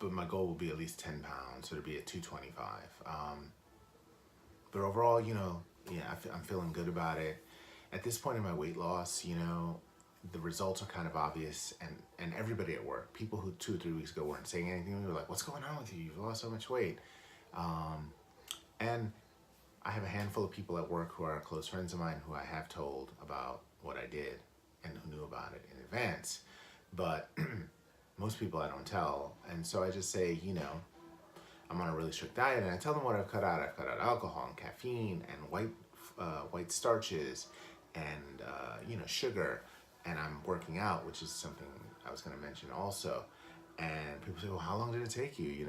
but my goal will be at least 10 pounds, so to be at 225. But overall, yeah, I'm feeling good about it. At this point in my weight loss, the results are kind of obvious, and everybody at work, people who 2 or 3 weeks ago weren't saying anything, we were like, what's going on with you? You've lost so much weight. And I have a handful of people at work who are close friends of mine who I have told about what I did and who knew about it in advance. But most people I don't tell. And so I just say, I'm on a really strict diet, and I tell them what I've cut out. I've cut out alcohol and caffeine and white starches and sugar, and I'm working out, which is something I was going to mention also. And people say, well, how long did it take you,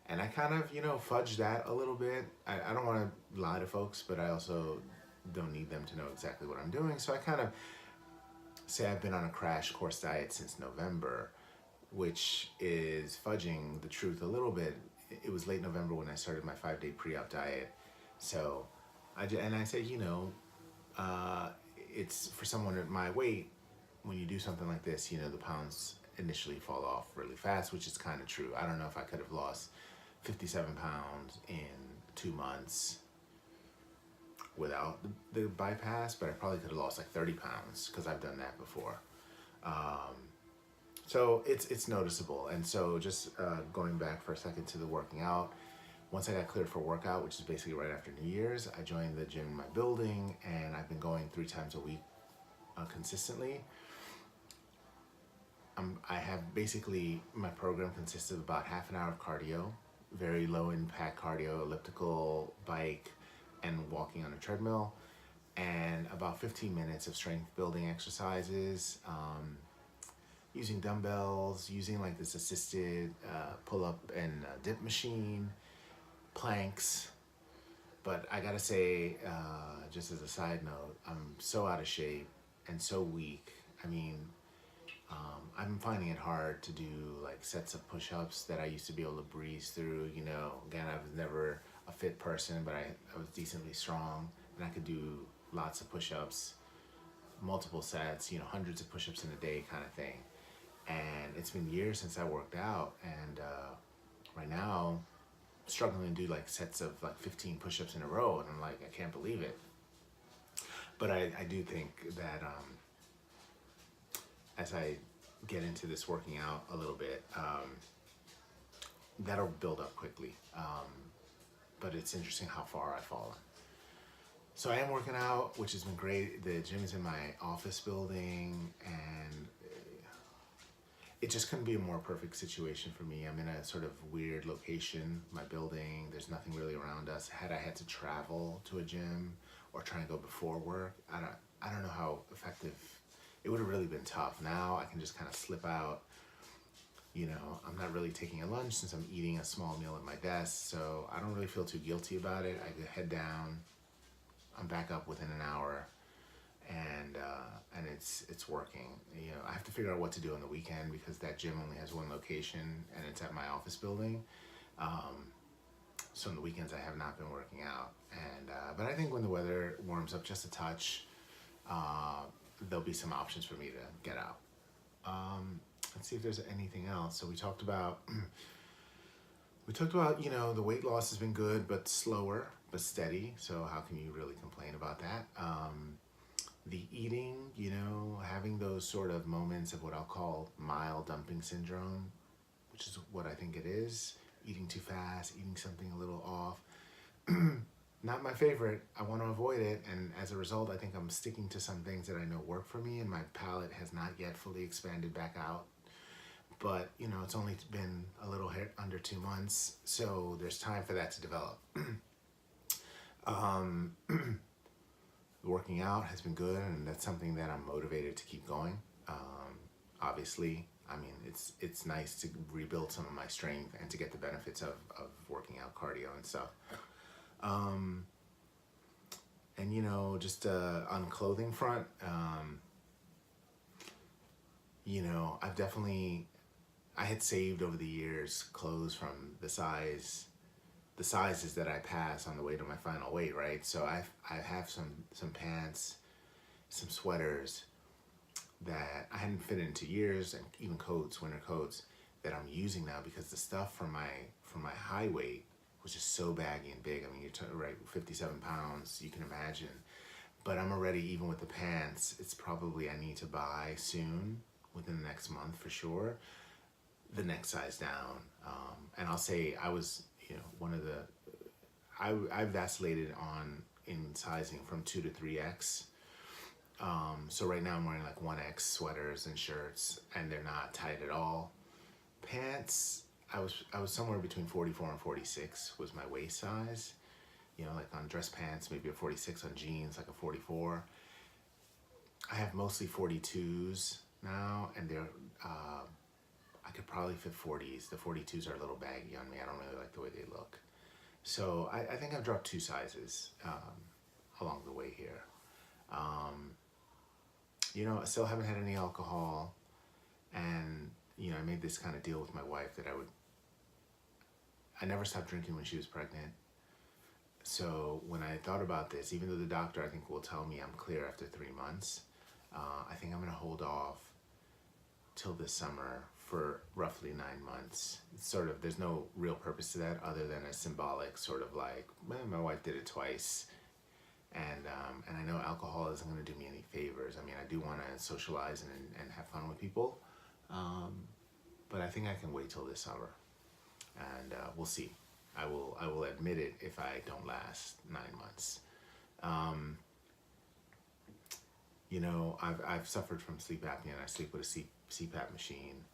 And I kind of, fudge that a little bit. I don't want to lie to folks, but I also don't need them to know exactly what I'm doing. So I kind of say I've been on a crash course diet since November, which is fudging the truth a little bit. It was late November when I started my 5-day pre-op diet. So I say, it's for someone at my weight, when you do something like this, the pounds initially fall off really fast, which is kind of true. I don't know if I could have lost 57 pounds in 2 months without the bypass, but I probably could have lost like 30 pounds because I've done that before. So it's noticeable. And so just going back for a second to the working out, once I got cleared for workout, which is basically right after New Year's, I joined the gym in my building, and I've been going 3 times a week consistently. I have basically, my program consists of about half an hour of cardio, very low impact cardio, elliptical, bike, and walking on a treadmill, and about 15 minutes of strength building exercises, using dumbbells, using like this assisted pull-up and dip machine, planks. But I gotta say, just as a side note, I'm so out of shape and so weak. I mean, I'm finding it hard to do like sets of push-ups that I used to be able to breeze through. Again, I was never a fit person, but I was decently strong, and I could do lots of push-ups, multiple sets, hundreds of push-ups in a day kind of thing. And it's been years since I worked out, and right now I'm struggling to do like sets of like 15 push-ups in a row, and I'm like, I can't believe it. But I do think that as I get into this working out a little bit, that'll build up quickly. But it's interesting how far I've fallen. So I am working out, which has been great. The gym is in my office building, and it just couldn't be a more perfect situation for me. I'm in a sort of weird location, my building. There's nothing really around us. Had I had to travel to a gym or try and go before work, I don't know how effective. It would have really been tough. Now I can just kind of slip out. I'm not really taking a lunch since I'm eating a small meal at my desk, so I don't really feel too guilty about it. I could head down. I'm back up within an hour, and it's working. I have to figure out what to do on the weekend because that gym only has one location, and it's at my office building. So on the weekends I have not been working out, but I think when the weather warms up just a touch, there'll be some options for me to get out. Let's see if there's anything else. So we talked about the weight loss has been good, but slower, but steady. So how can you really complain about that? The eating, having those sort of moments of what I'll call mild dumping syndrome, which is what I think it is. Eating too fast, eating something a little off. Not my favorite. I want to avoid it, and as a result, I think I'm sticking to some things that I know work for me, and my palate has not yet fully expanded back out. But, it's only been a little under 2 months, so there's time for that to develop. Working out has been good, and that's something that I'm motivated to keep going. Obviously, I mean, it's nice to rebuild some of my strength and to get the benefits of working out cardio and stuff. And just on the clothing front, I had saved over the years clothes from the sizes that I pass on the way to my final weight, right? So I have some pants, some sweaters that I hadn't fit into years, and even coats, winter coats, that I'm using now, because the stuff from my high weight was just so baggy and big. I mean, you're right, 57 pounds, you can imagine. But I'm already, even with the pants, it's probably I need to buy soon, within the next month for sure, the next size down. And I'll say I was, one of the, I vacillated on in sizing from 2 to 3X. So right now I'm wearing like 1X sweaters and shirts, and they're not tight at all. Pants, I was somewhere between 44 and 46 was my waist size. Like on dress pants, maybe a 46, on jeans, like a 44. I have mostly 42s now, and they're, I could probably fit 40s. The 42s are a little baggy on me. I don't really like the way they look. So I think I've dropped 2 sizes along the way here. I still haven't had any alcohol, and I made this kind of deal with my wife that I never stopped drinking when she was pregnant. So when I thought about this, even though the doctor I think will tell me I'm clear after 3 months, I think I'm gonna hold off till this summer for roughly 9 months. It's sort of, there's no real purpose to that other than a symbolic sort of like, my wife did it twice. And I know alcohol isn't going to do me any favors. I mean, I do want to socialize and have fun with people, but I think I can wait till this summer, and we'll see. I will admit it if I don't last 9 months. I've suffered from sleep apnea, and I sleep with a CPAP machine.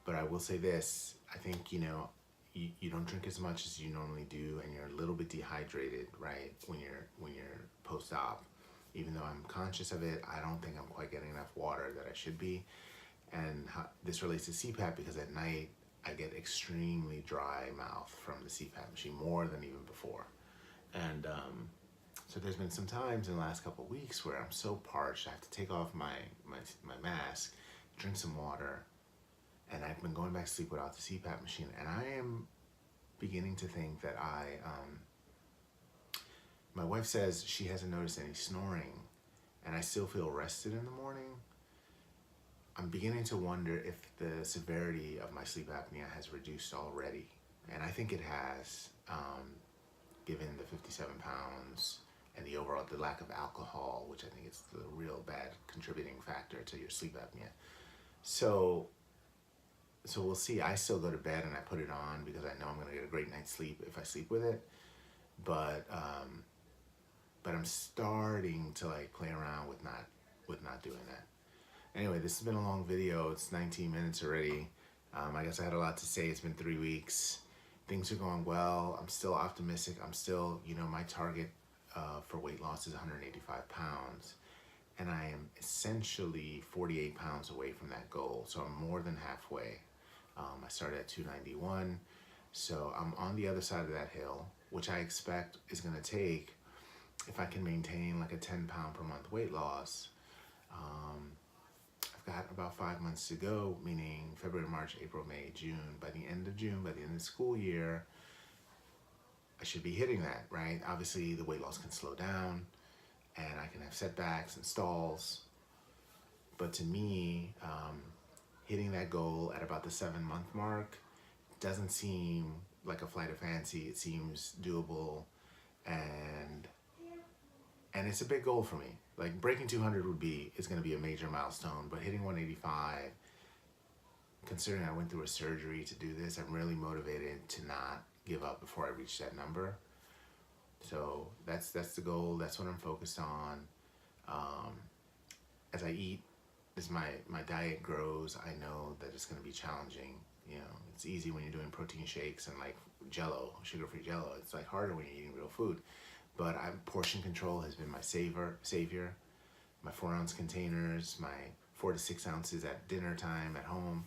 But I will say this: I think you don't drink as much as you normally do, and you're a little bit dehydrated, right? When you're post-op, even though I'm conscious of it, I don't think I'm quite getting enough water that I should be. And this relates to CPAP because at night I get extremely dry mouth from the CPAP machine, more than even before. And so there's been some times in the last couple of weeks where I'm so parched, I have to take off my mask, drink some water. And I've been going back to sleep without the CPAP machine, and I am beginning to think that my wife says she hasn't noticed any snoring, and I still feel rested in the morning. I'm beginning to wonder if the severity of my sleep apnea has reduced already, and I think it has, given the 57 pounds and the lack of alcohol, which I think is the real bad contributing factor to your sleep apnea. So we'll see. I still go to bed and I put it on because I know I'm going to get a great night's sleep if I sleep with it. But I'm starting to like play around with not doing that. Anyway, this has been a long video. It's 19 minutes already. I guess I had a lot to say. It's been 3 weeks. Things are going well. I'm still optimistic. I'm still, my target for weight loss is 185 pounds. And I am essentially 48 pounds away from that goal. So I'm more than halfway. I started at 291. So I'm on the other side of that hill, which I expect is going to take, if I can maintain like a 10 pound per month weight loss. I've got about 5 months to go, meaning February, March, April, May, June. By the end of June, by the end of the school year, I should be hitting that, right? Obviously, the weight loss can slow down, and I can have setbacks and stalls. But to me, hitting that goal at about the 7-month mark doesn't seem like a flight of fancy. It seems doable, and it's a big goal for me. Like breaking 200 is going to be a major milestone, but hitting 185, considering I went through a surgery to do this, I'm really motivated to not give up before I reach that number. So that's the goal. That's what I'm focused on. As I eat, as my diet grows, I know that it's going to be challenging. It's easy when you're doing protein shakes and like Jello, sugar-free Jello. It's like harder when you're eating real food. But portion control has been my savior. My 4-ounce containers, my 4 to 6 ounces at dinner time at home.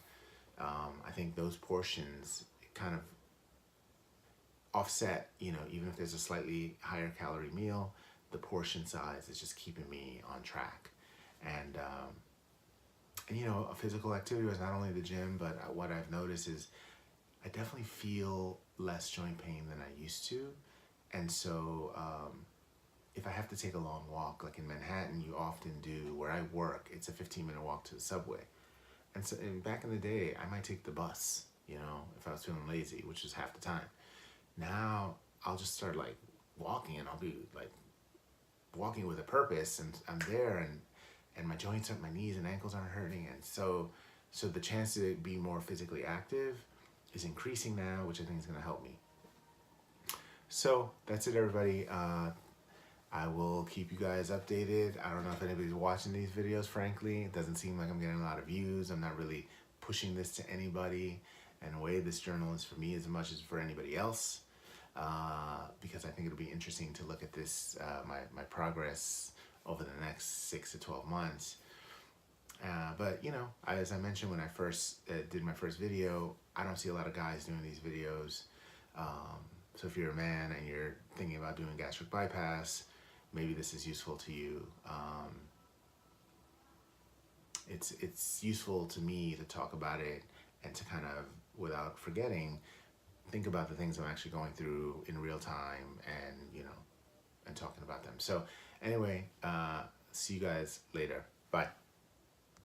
I think those portions kind of offset, even if there's a slightly higher calorie meal, the portion size is just keeping me on track. And a physical activity was not only the gym, but what I've noticed is I definitely feel less joint pain than I used to. And so if I have to take a long walk, like in Manhattan, you often do, where I work, it's a 15-minute walk to the subway. And so and back in the day, I might take the bus, you know, if I was feeling lazy, which is half the time. Now I'll just start like walking, and I'll be like walking with a purpose, and I'm there, and my joints aren't, my knees and ankles aren't hurting, and so the chance to be more physically active is increasing now, which I think is going to help me. So that's it, everybody. I will keep you guys updated. I don't know if anybody's watching these videos, frankly. It doesn't seem like I'm getting a lot of views. I'm not really pushing this to anybody. In a way, this journal is for me as much as for anybody else, because I think it'll be interesting to look at this, my progress over the next 6 to 12 months. But, you know, as I mentioned when I first did my first video, I don't see a lot of guys doing these videos. So if you're a man and you're thinking about doing gastric bypass, maybe this is useful to you. It's useful to me to talk about it and to kind of, without forgetting, think about the things I'm actually going through in real time, and, you know, and talking about them. So anyway, see you guys later. Bye.